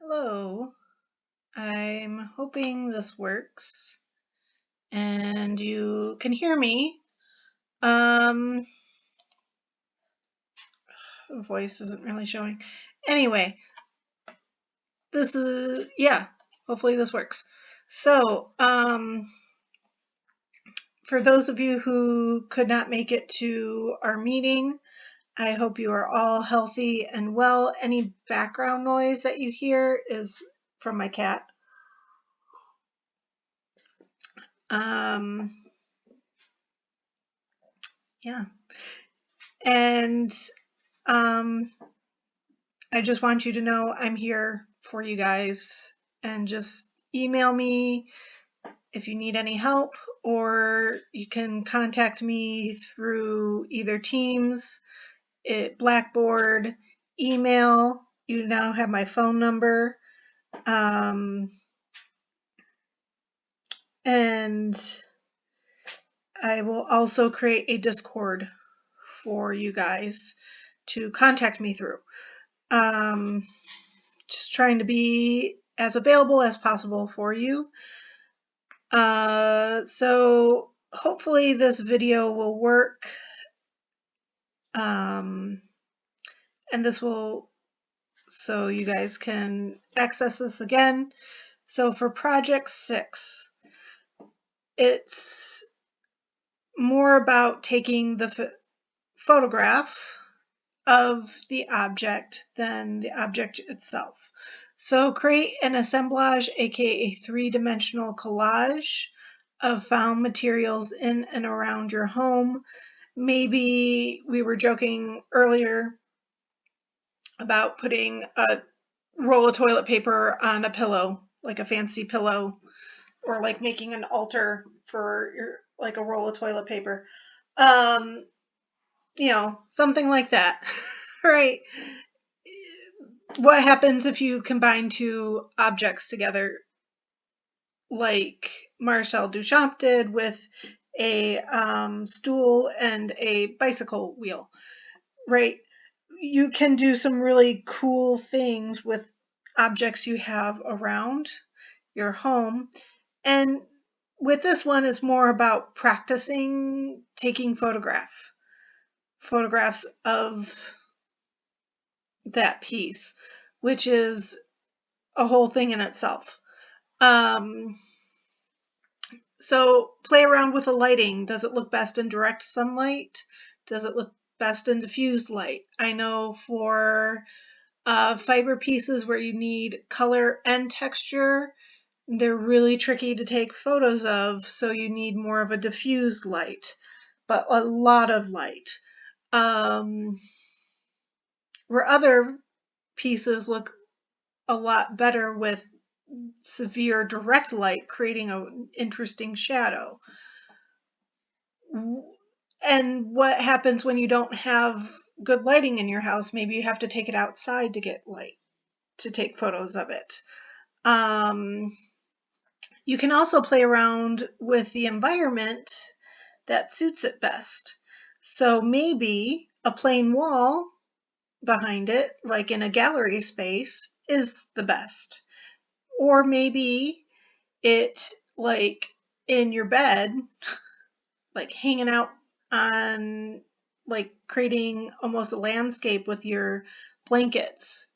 Hello, I'm hoping this works and you can hear me. The voice isn't really showing. Anyway, hopefully this works. So, for those of you who could not make it to our meeting, I hope you are all healthy and well. Any background noise that you hear is from my cat. Yeah. And I just want you to know I'm here for you guys, and just email me if you need any help, or you can contact me through either Teams, Blackboard, email. You now have my phone number. And I will also create a Discord for you guys to contact me through. Just trying to be as available as possible for you. So hopefully this video will work. And this will, so you guys can access this again. So for project 6, it's more about taking the photograph of the object than the object itself. So create an assemblage, aka 3-dimensional collage of found materials in and around your home. Maybe we were joking earlier about putting a roll of toilet paper on a pillow, like a fancy pillow, or like making an altar for your, like a roll of toilet paper. Something like that, right? What happens if you combine two objects together, like Marcel Duchamp did with a stool and a bicycle wheel, right? You can do some really cool things with objects you have around your home. And with this one, it's more about practicing taking photographs of that piece, which is a whole thing in itself. So play around with the lighting. Does it look best in direct sunlight? Does it look best in diffused light? I know for fiber pieces where you need color and texture, they're really tricky to take photos of, so you need more of a diffused light, but a lot of light. Where other pieces look a lot better with severe direct light, creating an interesting shadow. And what happens when you don't have good lighting in your house? Maybe you have to take it outside to get light to take photos of it. You can also play around with the environment that suits it best. So maybe a plain wall behind it, like in a gallery space, is the best. Or maybe it, like in your bed, like hanging out on, like creating almost a landscape with your blankets,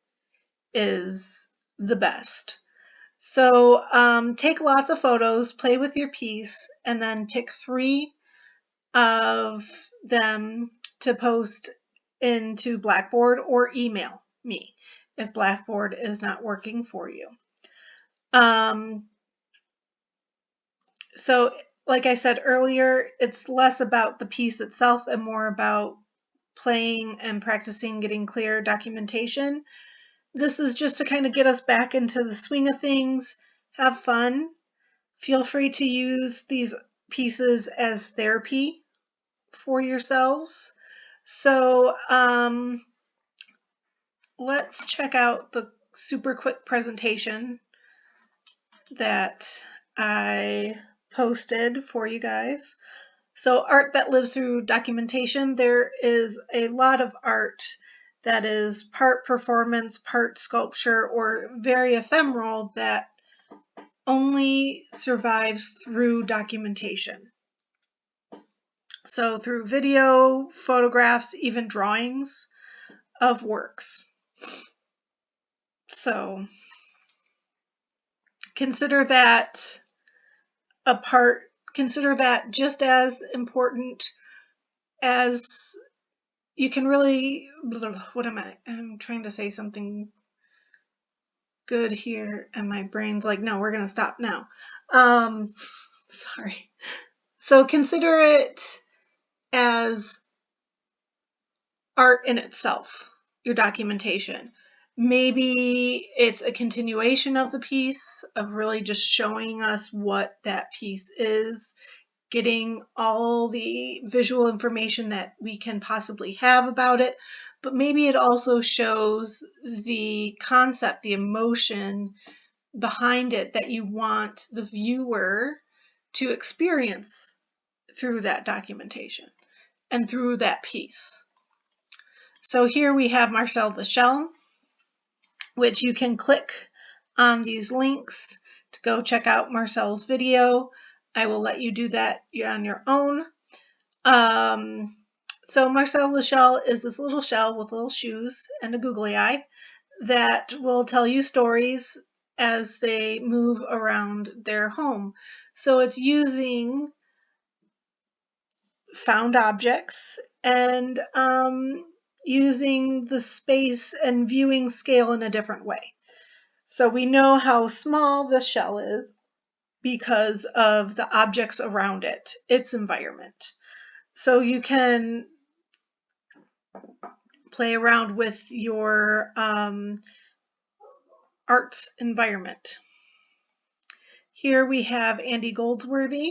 is the best. So take lots of photos, play with your piece, and then pick 3 of them to post into Blackboard, or email me if Blackboard is not working for you. So like I said earlier, it's less about the piece itself and more about playing and practicing getting clear documentation. This is just to kind of get us back into the swing of things, have fun. Feel free to use these pieces as therapy for yourselves. So let's check out the super quick presentation that I posted for you guys. So art that lives through documentation. There is a lot of art that is part performance, part sculpture, or very ephemeral that only survives through documentation. So through video, photographs, even drawings of works. So consider that just as important as you can really, I'm trying to say something good here and my brain's like, no, we're going to stop now. Sorry. So consider it as art in itself, your documentation. Maybe it's a continuation of the piece, of really just showing us what that piece is, getting all the visual information that we can possibly have about it, but maybe it also shows the concept, the emotion behind it that you want the viewer to experience through that documentation and through that piece. So here we have Marcel the Shell, which you can click on these links to go check out Marcel's video. I will let you do that on your own. So Marcel the Shell is this little shell with little shoes and a googly eye that will tell you stories as they move around their home. So it's using found objects and using the space and viewing scale in a different way. So we know how small the shell is because of the objects around it, its environment. So you can play around with your arts environment. Here we have Andy Goldsworthy,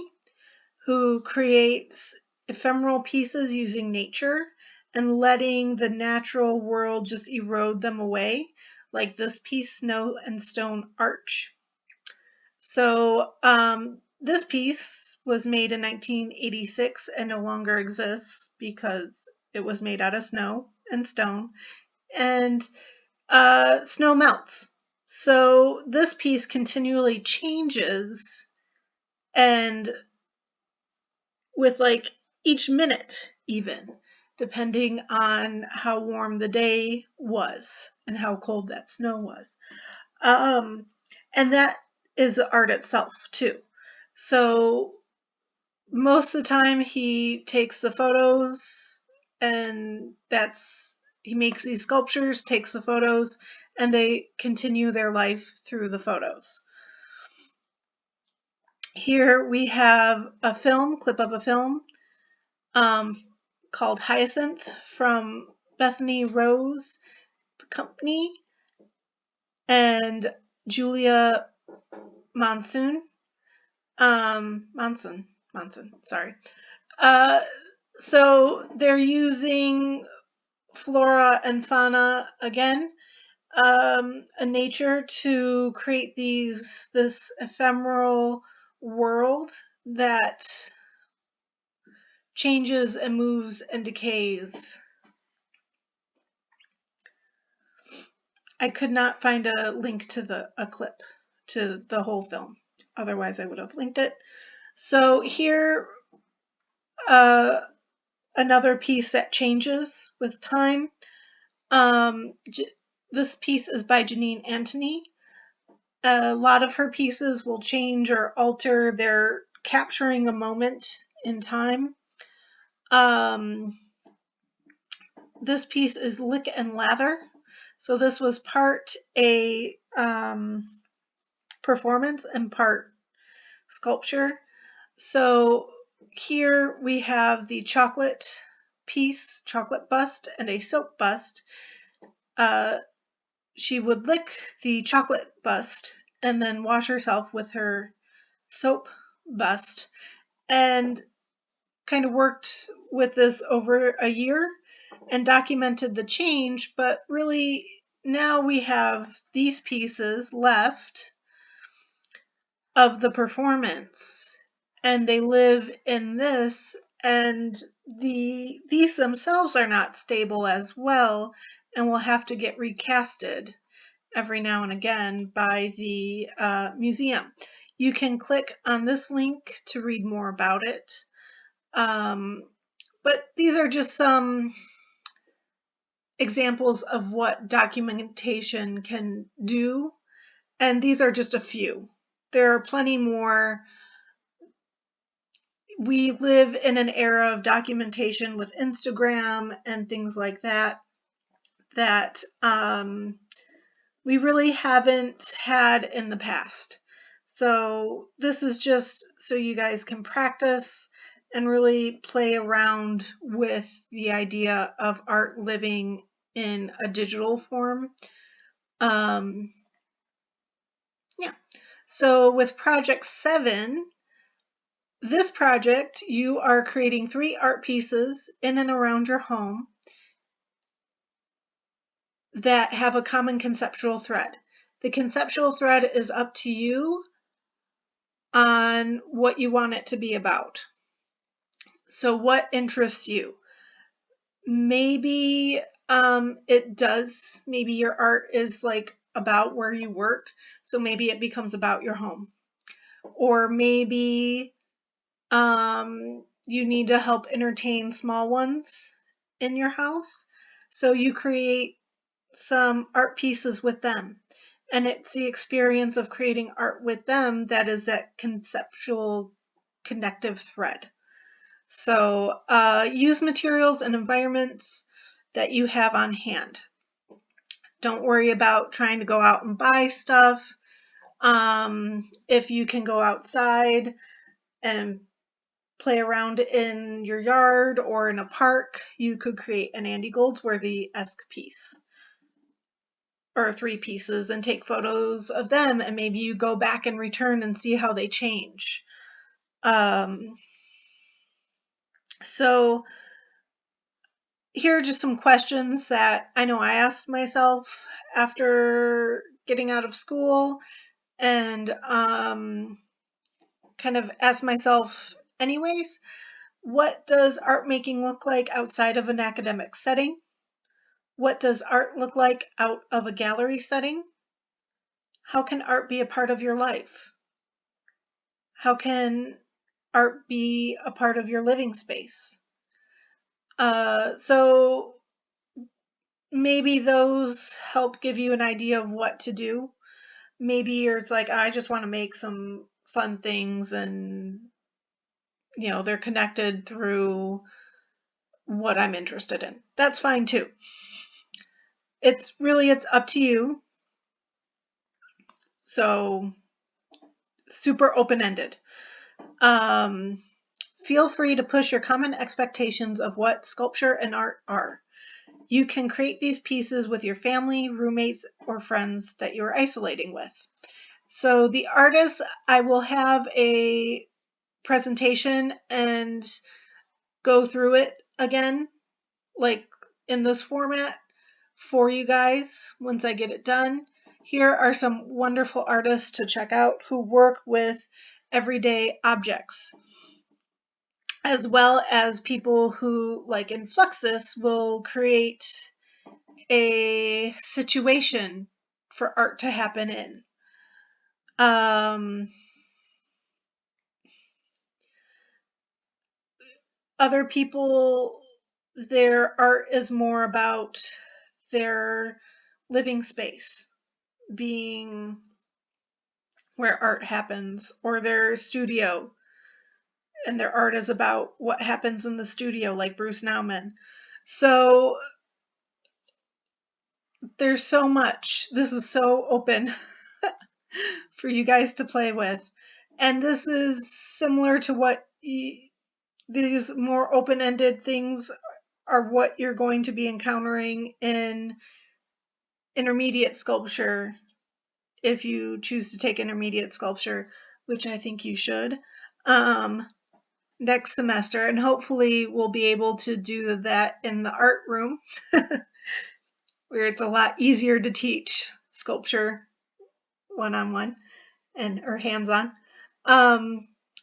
who creates ephemeral pieces using nature and letting the natural world just erode them away, like this piece, Snow and Stone Arch. So this piece was made in 1986 and no longer exists because it was made out of snow and stone, and snow melts. So this piece continually changes, and with like each minute even, depending on how warm the day was and how cold that snow was. And that is the art itself too. So most of the time he takes the photos and he makes these sculptures, takes the photos, and they continue their life through the photos. Here we have a clip of a film called Hyacinth from Bethany Rose Company and Julia Monson, sorry. So they're using flora and fauna again, in nature to create this ephemeral world that changes and moves and decays. I could not find a link to a clip to the whole film. Otherwise, I would have linked it. So here, another piece that changes with time. This piece is by Janine Antony. A lot of her pieces will change or alter. They're capturing a moment in time. This piece is Lick and Lather. So this was part a performance and part sculpture. So here we have the chocolate piece, chocolate bust, and a soap bust. She would lick the chocolate bust and then wash herself with her soap bust, and kind of worked with this over a year and documented the change. But really now we have these pieces left of the performance, and they live in this, and these themselves are not stable as well and will have to get recasted every now and again by the museum. You can click on this link to read more about it. But these are just some examples of what documentation can do, and these are just a few. There are plenty more. We live in an era of documentation with Instagram and things like that we really haven't had in the past. So this is just so you guys can practice and really play around with the idea of art living in a digital form. Yeah. So with project 7, this project, you are creating 3 art pieces in and around your home that have a common conceptual thread. The conceptual thread is up to you on what you want it to be about. So what interests you? Maybe maybe your art is like about where you work, so maybe it becomes about your home. Or maybe you need to help entertain small ones in your house, so you create some art pieces with them. And it's the experience of creating art with them that is that conceptual connective thread. So use materials and environments that you have on hand. Don't worry about trying to go out and buy stuff. If you can go outside and play around in your yard or in a park, you could create an Andy Goldsworthy-esque piece or 3 pieces and take photos of them, and maybe you go back and return and see how they change. So here are just some questions that I know I asked myself after getting out of school, and kind of asked myself anyways. What does art making look like outside of an academic setting? What does art look like out of a gallery setting? How can art be a part of your life? How can art be a part of your living space? So maybe those help give you an idea of what to do. Maybe it's like, I just want to make some fun things, and they're connected through what I'm interested in. That's fine too. It's up to you. So super open-ended. Feel free to push your common expectations of what sculpture and art are. You can create these pieces with your family, roommates, or friends that you're isolating with. So the artists, I will have a presentation and go through it again, like in this format, for you guys once I get it done. Here are some wonderful artists to check out who work with everyday objects, as well as people who, like in Fluxus, will create a situation for art to happen in. Other people, their art is more about their living space being where art happens, or their studio, and their art is about what happens in the studio, like Bruce Nauman. So there's so much. This is so open for you guys to play with. And this is similar to what these more open-ended things are what you're going to be encountering in intermediate sculpture, if you choose to take intermediate sculpture, which I think you should, next semester. And hopefully we'll be able to do that in the art room, where it's a lot easier to teach sculpture one-on-one or hands-on.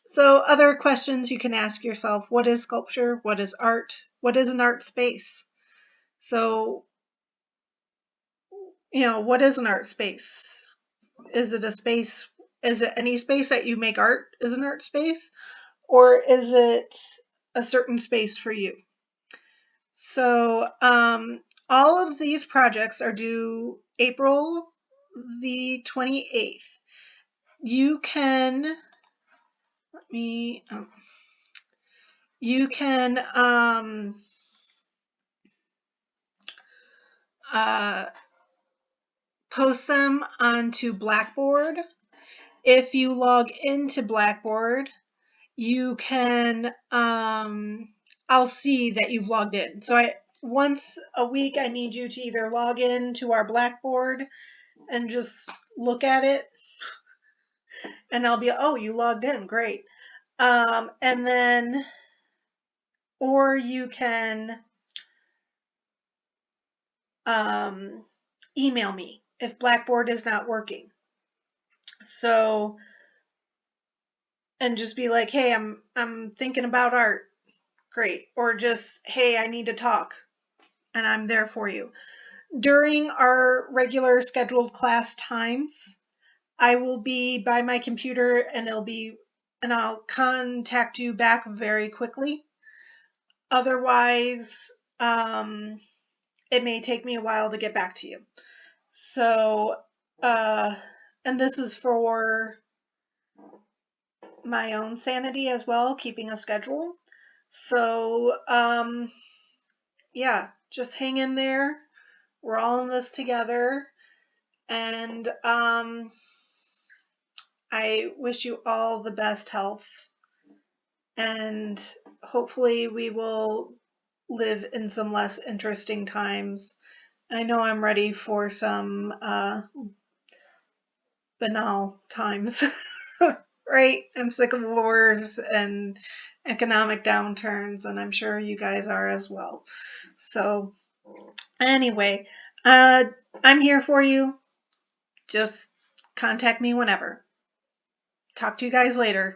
So other questions you can ask yourself: what is sculpture? What is art? What is an art space? So what is an art space? Is it a space? Is it any space that you make art is an art space? Or is it a certain space for you? So all of these projects are due April the 28th. You can, you can post them onto Blackboard. If you log into Blackboard, you can, I'll see that you've logged in. So once a week, I need you to either log in to our Blackboard and just look at it, and I'll be, oh, you logged in, great. And then, or you can email me if Blackboard is not working. So, and just be like, hey, I'm thinking about art. Great. Or just, hey, I need to talk, and I'm there for you. During our regular scheduled class times, I will be by my computer, and I'll contact you back very quickly. Otherwise, it may take me a while to get back to you. So, and this is for my own sanity as well, keeping a schedule. So, yeah, just hang in there. We're all in this together. And I wish you all the best health. And hopefully we will live in some less interesting times. I know I'm ready for some banal times. Right? I'm sick of wars and economic downturns, and I'm sure you guys are as well. So, anyway, I'm here for you. Just contact me whenever. Talk to you guys later.